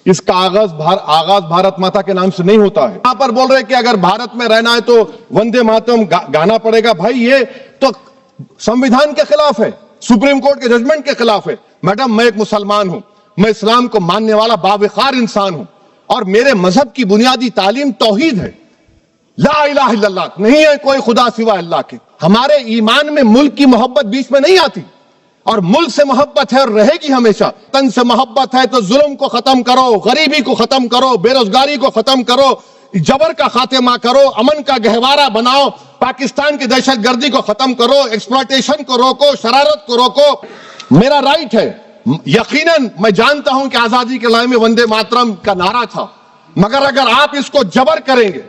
اس کا آغاز بھارت ماتا کے نام سے نہیں ہوتا ہے. یہاں پر بول رہے کہ اگر بھارت میں رہنا ہے تو وندے ماترم گانا پڑے گا. بھائی یہ تو سمویدھان کے خلاف ہے, سپریم کورٹ کے ججمنٹ کے خلاف ہے. میڈم میں ایک مسلمان ہوں, میں اسلام کو ماننے والا باوقار انسان ہوں, اور میرے مذہب کی بنیادی تعلیم توحید ہے, لا الہ الا اللہ, نہیں ہے کوئی خدا سوا اللہ کے. ہمارے ایمان میں ملک کی محبت بیچ میں نہیں آتی, اور ملک سے محبت ہے اور رہے گی ہمیشہ. تن سے محبت ہے تو ظلم کو ختم کرو, غریبی کو ختم کرو, بے روزگاری کو ختم کرو, جبر کا خاتمہ کرو, امن کا گہوارہ بناؤ, پاکستان کی دہشت گردی کو ختم کرو, ایکسپلائٹیشن کو روکو, شرارت کو روکو. میرا رائٹ ہے. یقیناً میں جانتا ہوں کہ آزادی کے لڑائی میں وندے ماترم کا نعرہ تھا, مگر اگر آپ اس کو جبر کریں گے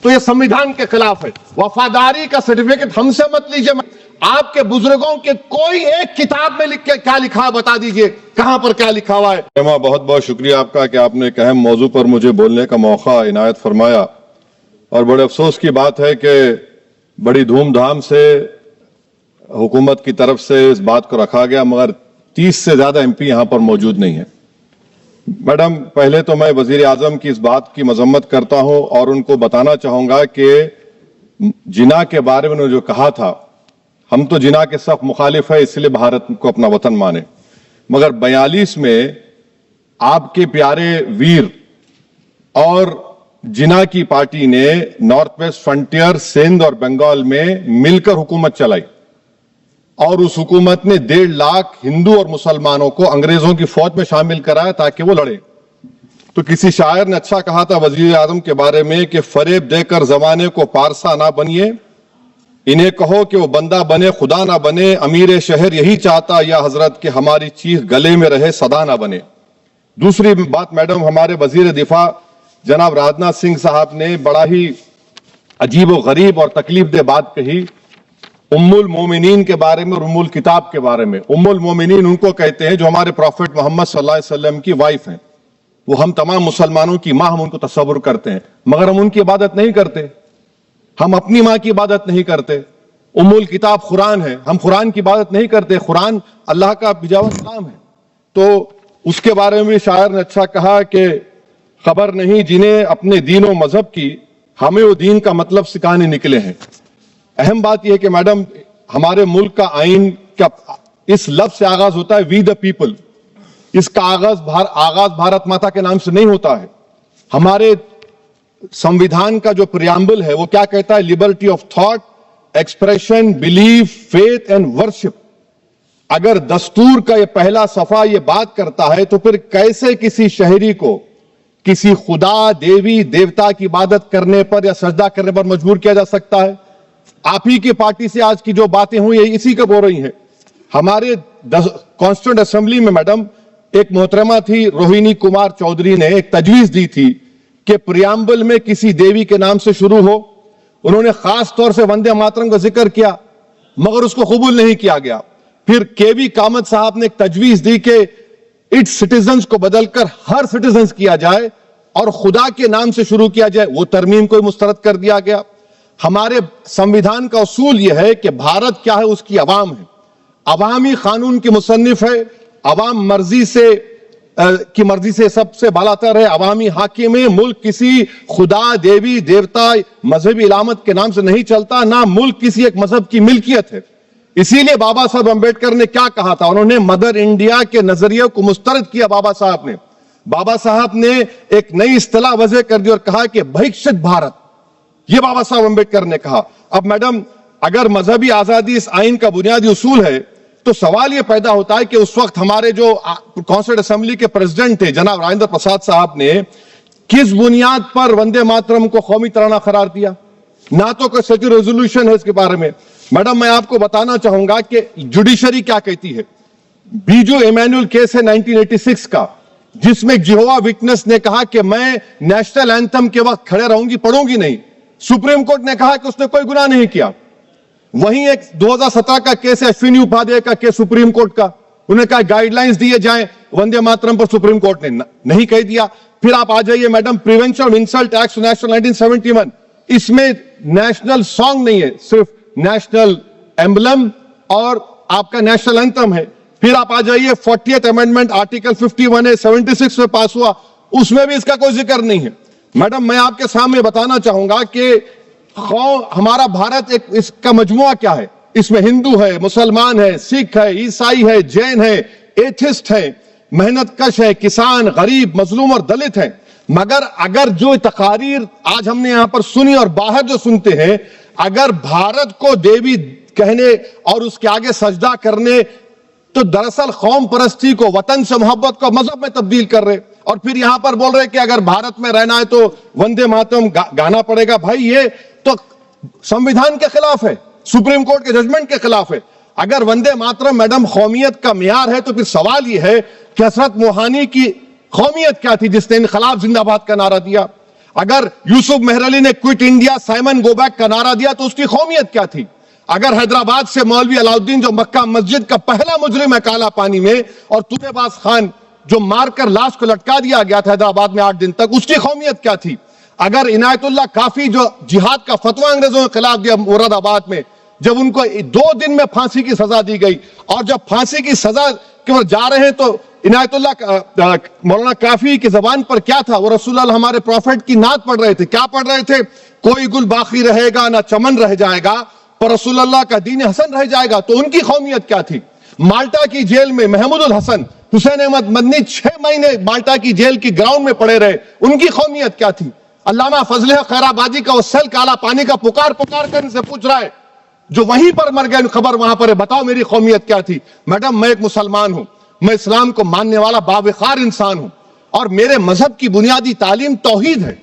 تو یہ سمویدھان کے خلاف ہے. وفاداری کا سرٹیفکیٹ ہم سے مت لیجئے. آپ کے بزرگوں کے کوئی ایک کتاب میں لکھ کے کیا لکھا ہے بتا دیجئے, کہاں پر کیا لکھا ہوا ہے. بہت بہت شکریہ آپ کا کہ آپ نے ایک اہم موضوع پر مجھے بولنے کا موقع عنایت فرمایا, اور بڑے افسوس کی بات ہے کہ بڑی دھوم دھام سے حکومت کی طرف سے اس بات کو رکھا گیا, مگر 30 سے زیادہ ایم پی یہاں پر موجود نہیں ہیں. میڈم, پہلے تو میں وزیر اعظم کی اس بات کی مذمت کرتا ہوں اور ان کو بتانا چاہوں گا کہ جنا کے بارے میں انہوں نے جو کہا تھا, ہم تو جنا کے سخت مخالف ہے, اس لیے بھارت کو اپنا وطن مانے. مگر 42 میں آپ کے پیارے ویر اور جنا کی پارٹی نے نارتھ ویسٹ فرنٹیئر, سندھ اور بنگال میں مل کر حکومت چلائی, اور اس حکومت نے 1.5 لاکھ ہندو اور مسلمانوں کو انگریزوں کی فوج میں شامل کرایا تاکہ وہ لڑے. تو کسی شاعر نے اچھا کہا تھا وزیر اعظم کے بارے میں کہ فریب دے کر زمانے کو پارسا نہ بنیے, انہیں کہو کہ وہ بندہ بنے خدا نہ بنے, امیر شہر یہی چاہتا یا حضرت کہ ہماری چیخ گلے میں رہے صدا نہ بنے. دوسری بات میڈم, ہمارے وزیر دفاع جناب راجناتھ سنگھ صاحب نے بڑا ہی عجیب و غریب اور تکلیف دہ بات کہی ام المومنین کے بارے میں اور ام الکتاب کے بارے میں. ام المومنین ان کو کہتے ہیں جو ہمارے پروفٹ محمد صلی اللہ علیہ وسلم کی وائف ہیں. وہ ہم تمام مسلمانوں کی ماں, ہم ان کو تصور کرتے ہیں, مگر ہم ان کی عبادت نہیں کرتے, ہم اپنی ماں کی عبادت نہیں کرتے. ام الکتاب قرآن ہے, ہم قرآن کی عبادت نہیں کرتے, قرآن اللہ کا بجاوت کلام ہے. تو اس کے بارے میں شاعر نے اچھا کہا کہ خبر نہیں جنہیں اپنے دین و مذہب کی, ہمیں وہ دین کا مطلب سکھانے نکلے ہیں. اہم بات یہ ہے کہ میڈم, ہمارے ملک کا آئین کا اس لفظ سے آغاز ہوتا ہے وی دا پیپل. اس کا آغاز بھارت ماتا کے نام سے نہیں ہوتا ہے. ہمارے سمویدھان کا جو پریامبل ہے وہ کیا کہتا ہے؟ Liberty of thought, expression, belief, faith and worship. اگر دستور کا یہ پہلا صفحہ یہ بات کرتا ہے تو پھر کیسے کسی شہری کو کسی خدا, دیوی, دیوتا کی عبادت کرنے پر یا سجدہ کرنے پر مجبور کیا جا سکتا ہے؟ آپ ہی کی پارٹی سے آج کی جو باتیں ہوئی اسی کا بول رہی ہیں. ہمارے کانسٹیٹیوئنٹ اسمبلی میں میڈم ایک محترمہ تھی روہنی کمار چودھری نے ایک تجویز دی تھی کہ پریامبل میں کسی دیوی کے نام سے شروع ہو. انہوں نے خاص طور سے وندے ماترم کا ذکر کیا, مگر اس کو قبول نہیں کیا گیا. پھر کے وی کامت صاحب نے ایک تجویز دی کہ اٹس سٹیزنز کو بدل کر ہر سٹیزنز کیا جائے اور خدا کے نام سے شروع کیا جائے, وہ ترمیم کو مسترد کر دیا گیا. ہمارے سمویدھان کا اصول یہ ہے کہ بھارت کیا ہے, اس کی عوام ہے, عوامی قانون کی مصنف ہے, عوام کی مرضی سے سب سے بالاتر ہے, عوامی حاکم ہے. ملک کسی خدا, دیوی, دیوتا, مذہبی علامت کے نام سے نہیں چلتا, نہ ملک کسی ایک مذہب کی ملکیت ہے. اسی لیے بابا صاحب امبیڈکر نے کیا کہا تھا, انہوں نے مدر انڈیا کے نظریے کو مسترد کیا. بابا صاحب نے ایک نئی اصطلاح وضع کر دی اور کہا کہ بھکشت بھارت, یہ بابا صاحب امبیڈکر نے کہا. اب میڈم, اگر مذہبی آزادی اس آئین کا بنیادی اصول ہے تو سوال یہ پیدا ہوتا ہے کہ اس وقت ہمارے جو کانسٹیٹیوئنٹ اسمبلی کے پریزیڈنٹ تھے جناب راجندر پرساد صاحب نے کس بنیاد پر وندے ماترم کو قومی ترانہ قرار دیا؟ نہ تو کوئی سچ ریزولوشن ہے اس کے بارے میں. میڈم, میں آپ کو بتانا چاہوں گا کہ جوڈیشری کیا کہتی ہے. بیجو ایمینول کیس ہے 1986 کا, جس میں جیہوا وٹنس نے کہا کہ میں نیشنل اینتھم کے وقت کھڑے رہوں گی, پڑھوں گی نہیں. سپریم کورٹ نے کہا کہ اس نے کوئی گناہ نہیں کیا. وہیں ایک 2017 کا کیس ہے اشونی اپادھیائے کا کیس سپریم کورٹ کا, انہیں کہا گائیڈ لائنز دیے جائیں وندے ماترم پر, سپریم کورٹ نے نہیں کہہ دیا. پھر آپ آ جائیے madam, prevention of insult act national 1971, اس میں نیشنل سانگ نہیں ہے, صرف نیشنل ایمبلم اور آپ کا نیشنل اینتھم ہے. پھر آپ آ جائیے 40th امینڈمنٹ آرٹیکل 51A 76 میں پاس ہوا, اس میں بھی اس کا کوئی ذکر نہیں ہے. میڈم میں آپ کے سامنے بتانا چاہوں گا کہ ہمارا بھارت ایک اس کا مجموعہ کیا ہے. اس میں ہندو ہے, مسلمان ہے, سکھ ہے, عیسائی ہے, جین ہے, ایتھسٹ ہے, محنت کش ہے, کسان, غریب, مظلوم اور دلت ہیں. مگر اگر جو تقاریر آج ہم نے یہاں پر سنی اور باہر جو سنتے ہیں, اگر بھارت کو دیوی کہنے اور اس کے آگے سجدہ کرنے, تو دراصل قوم پرستی کو, وطن سے محبت کو مذہب میں تبدیل کر رہے, اور پھر یہاں پر بول رہے کہ اگر بھارت میں رہنا ہے تو وندے ماترم گانا پڑے گا. بھائی یہ تو سمویدھان کے خلاف ہے, سپریم کورٹ کے ججمنٹ کے خلاف ہے. اگر وندے ماترم میڈم قومیت کا معیار ہے تو پھر سوال یہ ہے کہ حضرت موہانی کی قومیت کیا تھی جس نے انقلاب زندہ باد کا نعرہ دیا؟ اگر یوسف مہر علی نے quit India Simon go back کا نعرہ دیا تو اس کی قومیت کیا تھی؟ اگر حیدرآباد سے مولوی علاؤالدین جو مکہ مسجد کا پہلا مجرم ہے کالا پانی میں, اور طوبے باز خان جو مار کر لاش کو لٹکا دیا گیا تھا حیدرآباد میں 8 دن تک, اس کی قومیت کیا تھی؟ اگر عنایت اللہ کافی جو جہاد کا فتویٰ انگریزوں کے خلاف دیا مراد آباد میں, جب ان کو 2 دن میں پھانسی کی سزا دی گئی, اور جب پھانسی کی سزا کے اوپر جا رہے ہیں تو عنایت اللہ مولانا کافی کی زبان پر کیا تھا؟ وہ رسول اللہ ہمارے پروفیٹ کی نعت پڑھ رہے تھے. کیا پڑھ رہے تھے؟ کوئی گل باقی رہے گا نہ چمن رہ جائے گا, پر رسول اللہ کا دین حسن رہ جائے گا. تو ان کی قومیت کیا تھی؟ مالٹا کی جیل میں محمود الحسن, حسین احمد مدنی 6 مہینے مالٹا کی جیل کی گراؤنڈ میں پڑے رہے, ان کی قومیت کیا تھی؟ علامہ فضل خیر آبادی کا وہ سیل کالا پانی کا پکار کر ان سے پوچھ رہا ہے جو وہیں پر مر گئے, خبر وہاں پر ہے, بتاؤ میری قومیت کیا تھی؟ میڈم میں ایک مسلمان ہوں, میں اسلام کو ماننے والا باوقار انسان ہوں, اور میرے مذہب کی بنیادی تعلیم توحید ہے,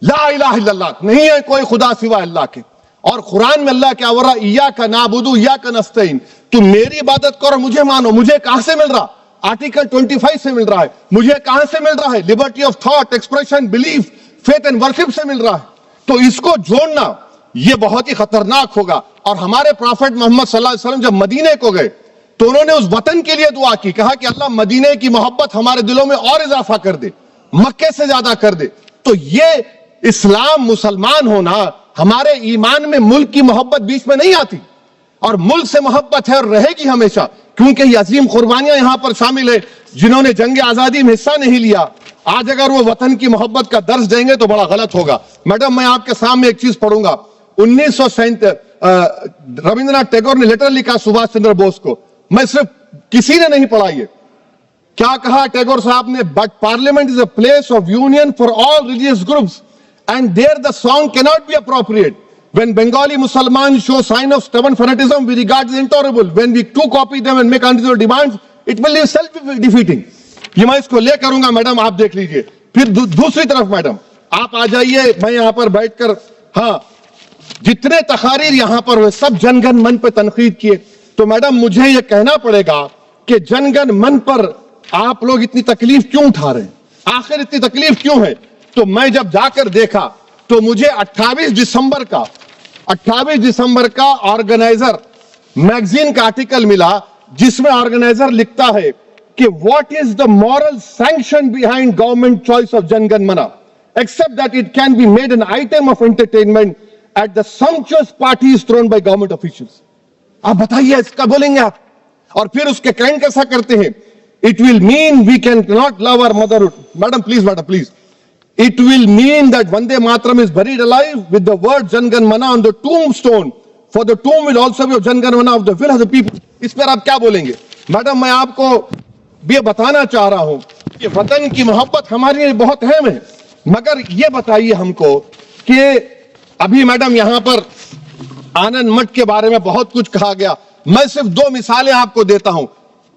لا الہ الا اللہ, نہیں ہے کوئی خدا سوا اللہ کے. اور قرآن میں اللہ کیا ورہ, ایاک نعبد و ایاک نستعین, تم میری عبادت کرو مجھے مانو. مجھے کہاں سے مل رہا؟ آرٹیکل 25 سے مل رہا ہے. مجھے کہاں سے مل رہا ہے؟ Liberty of thought, expression, belief, faith and worship سے مل رہا ہے. تو اس کو جوڑنا یہ بہت ہی خطرناک ہوگا. اور ہمارے پروفیٹ محمد صلی اللہ علیہ وسلم جب مدینے کو گئے تو انہوں نے اس وطن کے لیے دعا کی, کہا کہ اللہ مدینے کی محبت ہمارے دلوں میں اور اضافہ کر دے, مکے سے زیادہ کر دے. تو یہ اسلام مسلمان ہونا, ہمارے ایمان میں ملک کی محبت بیچ میں نہیں آتی, اور ملک سے محبت ہے اور رہے گی ہمیشہ, کیونکہ یہ عظیم قربانیاں یہاں پر شامل ہے جنہوں نے جنگ آزادی میں حصہ نہیں لیا. آج اگر وہ وطن کی محبت کا درس دیں گے تو بڑا غلط ہوگا. میڈم میں آپ کے سامنے ایک چیز پڑھوں گا. 1937 ربندر ناتھ ٹیگور نے لیٹر لکھا سبھاش چندر بوس کو, میں صرف کسی نے نہیں پڑھا. یہ کیا کہا ٹیگور صاحب نے؟ But parliament is a place of union for all religious groups and there the song کی not be appropriate. When Bengali Muslims show sign of stubborn fanaticism, we regard it as intolerable. When we too copy them and make unreasonable demands, it will be self-defeating. یہ میں اس کو لے کروں گا madam, آپ دیکھ لیجئے. پھر دوسری طرف میڈم آپ آ جائیے, میں یہاں پر بیٹھ کر, ہاں جتنے تقاریر یہاں پر ہوئے سب جن گن من پہ تنقید کیے. تو میڈم مجھے یہ کہنا پڑے گا کہ جن گن من پر آپ لوگ اتنی تکلیف کیوں اٹھا رہے ہیں؟ آخر اتنی تکلیف کیوں ہے؟ تو میں جب جا کر دیکھا تو مجھے 28 دسمبر کا آرگنائزر میگزین کا آرٹیکل ملا, جس میں آرگنائزر لکھتا ہے کہ what is the moral sanction behind government choice of Jan Gan Mana except that it can be made an item of entertainment at the sumptuous parties thrown by government officials. آپ بتائیے اس کا بولیں گے آپ؟ اور پھر اس کے کلائنٹ کیسا کرتے ہیں؟ It will mean we cannot love our motherhood. Madam, please. It will mean that Vande Mataram is buried alive with the word Jan Gan Mana on the tombstone. For the tomb will also be of Jan Gan Mana of the will of the people. اس پر آپ کیا بولیں گے؟ Madam میں آپ کو یہ بتانا چاہ رہا ہوں کہ وطن کی محبت ہمارے لیے بہت اہم ہے, مگر یہ بتائیے ہم کو کہ ابھی میڈم یہاں پر آنند مٹھ کے بارے میں بہت کچھ کہا گیا. میں صرف 2 مثالیں آپ کو دیتا ہوں.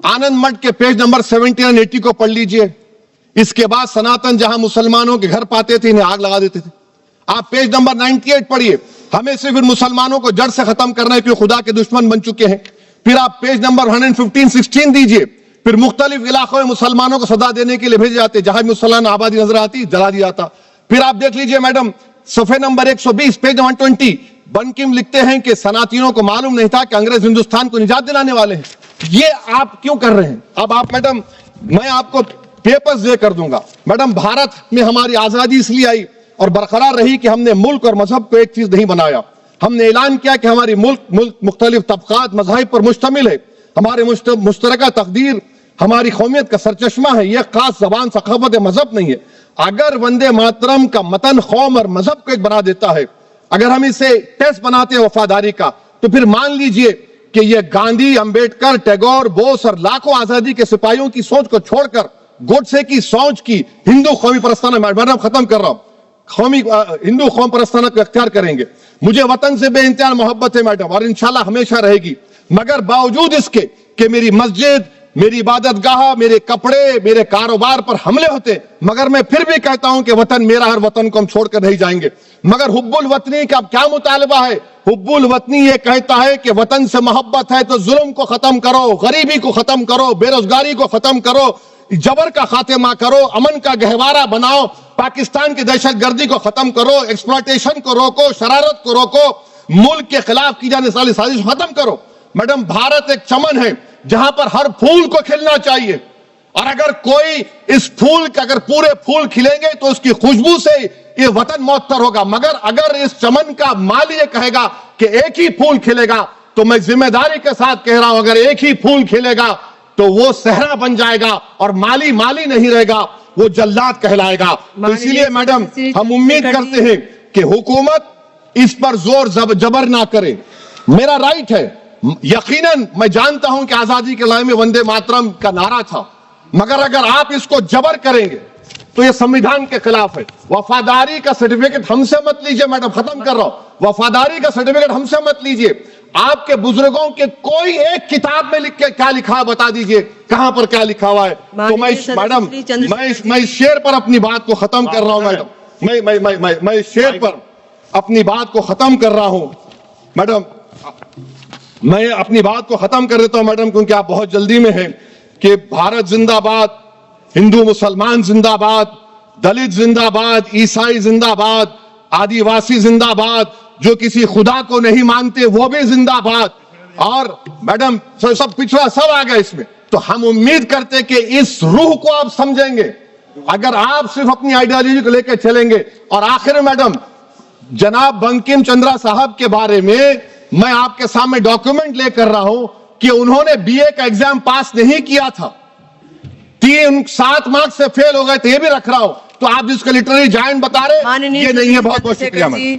آنند مٹھ کے پیج نمبر 70 اور 80 کو پڑھ لیجئے. اس کے بعد سناتن جہاں مسلمانوں کے گھر پاتے تھے انہیں آگ لگا دیتے تھے. آپ پیج نمبر 98 پڑھیے, ہمیں صرف ان مسلمانوں کو جڑ سے ختم کرنا ہے کیونکہ خدا کے دشمن بن چکے ہیں. پھر آپ پیج نمبر 115-16 دیجئے. پھر مختلف علاقوں میں مسلمانوں کو سزا دینے کے لیے بھیجے جاتے, جہاں مسلمان آبادی نظر آتی جلا دیا جاتا. پھر آپ دیکھ لیجئے میڈم صفحے نمبر 120 پیج 120, بنکم لکھتے ہیں کہ صنعتیوں کو معلوم نہیں تھا کہ انگریز ہندوستان کو نجات دلانے والے ہیں. یہ آپ کیوں کر رہے ہیں؟ اب آپ میڈم میں آپ کو پیپرز دے کر دوں گا. میڈم بھارت میں ہماری آزادی اس لیے آئی اور برقرار رہی کہ ہم نے ملک اور مذہب کو ایک چیز نہیں بنایا. ہم نے اعلان کیا کہ ہماری ملک مختلف طبقات مذاہب پر مشتمل ہے. ہمارے مشترکہ تقدیر ہماری قومیت کا سرچشمہ ہے, یہ خاص زبان, ثقافت, مذہب نہیں ہے. اگر وندے ماترم کا متن قوم اور مذہب کو ایک بنا دیتا ہے, اگر ہم اسے ٹیسٹ بناتے ہیں وفاداری کا, تو پھر مان لیجئے کہ یہ گاندھی, امبیڈکر, ٹیگور, بوس اور لاکھوں آزادی کے سپاہیوں کی سوچ کو چھوڑ کر گوڈسے کی سوچ کی ہندو قومی پرستانہ, میں ختم کر رہا ہوں, ہندو قوم پرستانہ کو اختیار کریں گے. مجھے وطن سے بے انتہا محبت ہے میڈم, اور انشاءاللہ ہمیشہ رہے گی, مگر باوجود اس کے کہ میری مسجد, میری عبادت گاہ, میرے کپڑے, میرے کاروبار پر حملے ہوتے, مگر میں پھر بھی کہتا ہوں کہ وطن میرا, ہر وطن کو ہم چھوڑ کر نہیں جائیں گے. مگر حب الوطنی کا کیا مطالبہ ہے؟ حب الوطنی یہ کہتا ہے کہ وطن سے محبت ہے تو ظلم کو ختم کرو, غریبی کو ختم کرو, بے روزگاری کو ختم کرو, جبر کا خاتمہ کرو, امن کا گہوارہ بناؤ, پاکستان کی دہشت گردی کو ختم کرو, ایکسپلائٹیشن کو روکو, شرارت کو روکو, ملک کے خلاف کی جانے والی سازش ختم کرو. میڈم, بھارت ایک چمن ہے جہاں پر ہر پھول کو کھلنا چاہیے, اور اگر کوئی اس پھول کے اگر پورے پھول کھلیں گے تو اس کی خوشبو سے یہ وطن معطر ہوگا. مگر اگر اس چمن کا مالی یہ کہے گا کہ ایک ہی پھول کھلے گا, تو میں ذمہ داری کے ساتھ کہہ رہا ہوں, اگر ایک ہی پھول کھلے گا تو وہ صحرا بن جائے گا, اور مالی نہیں رہے گا, وہ جلات کہلائے گا. تو اسی لیے میڈم ہم امید کرتے ہیں کہ حکومت اس پر زور جبر نہ کرے. میرا رائٹ ہے, یقیناً میں جانتا ہوں کہ آزادی کے لڑائی میں وندے ماترم کا نعرہ تھا, مگر اگر آپ اس کو جبر کریں گے تو یہ سمویدھان کے خلاف ہے. وفاداری کا سرٹیفکیٹ ہم سے مت لیجئے میڈم, ختم کر رہا ہوں, وفاداری کا سرٹیفکیٹ ہم سے مت لیجئے. آپ کے بزرگوں کے کوئی ایک کتاب میں لکھ کے کیا لکھا ہے بتا دیجئے, کہاں پر کیا لکھا ہوا ہے. تو میڈم میں اس شعر پر اپنی بات کو ختم کر رہا ہوں میڈم, میں اس شعر پر اپنی بات کو ختم کر رہا ہوں میڈم, میں اپنی بات کو ختم کر دیتا ہوں میڈم, کیونکہ آپ بہت جلدی میں ہیں. کہ بھارت زندہ باد, ہندو مسلمان زندہ باد, دلت زندہ باد, عیسائی زندہ باد, آدیواسی زندہ باد, جو کسی خدا کو نہیں مانتے وہ بھی زندہ باد, اور میڈم سب پچھڑا سب آ گیا اس میں. تو ہم امید کرتے کہ اس روح کو آپ سمجھیں گے اگر آپ صرف اپنی آئیڈیالوجی کو لے کے چلیں گے. اور آخر میں میڈم, جناب بنکم چندرا صاحب کے بارے میں آپ کے سامنے ڈاکیومنٹ لے کر رہا ہوں کہ انہوں نے بی اے کا ایگزام پاس نہیں کیا تھا, 7 مارکس سے فیل ہو گئے تھے, یہ بھی رکھ رہا ہوں. تو آپ جس کا لٹریری جائنٹ بتا رہے یہ نہیں ہے. بہت بہت شکریہ.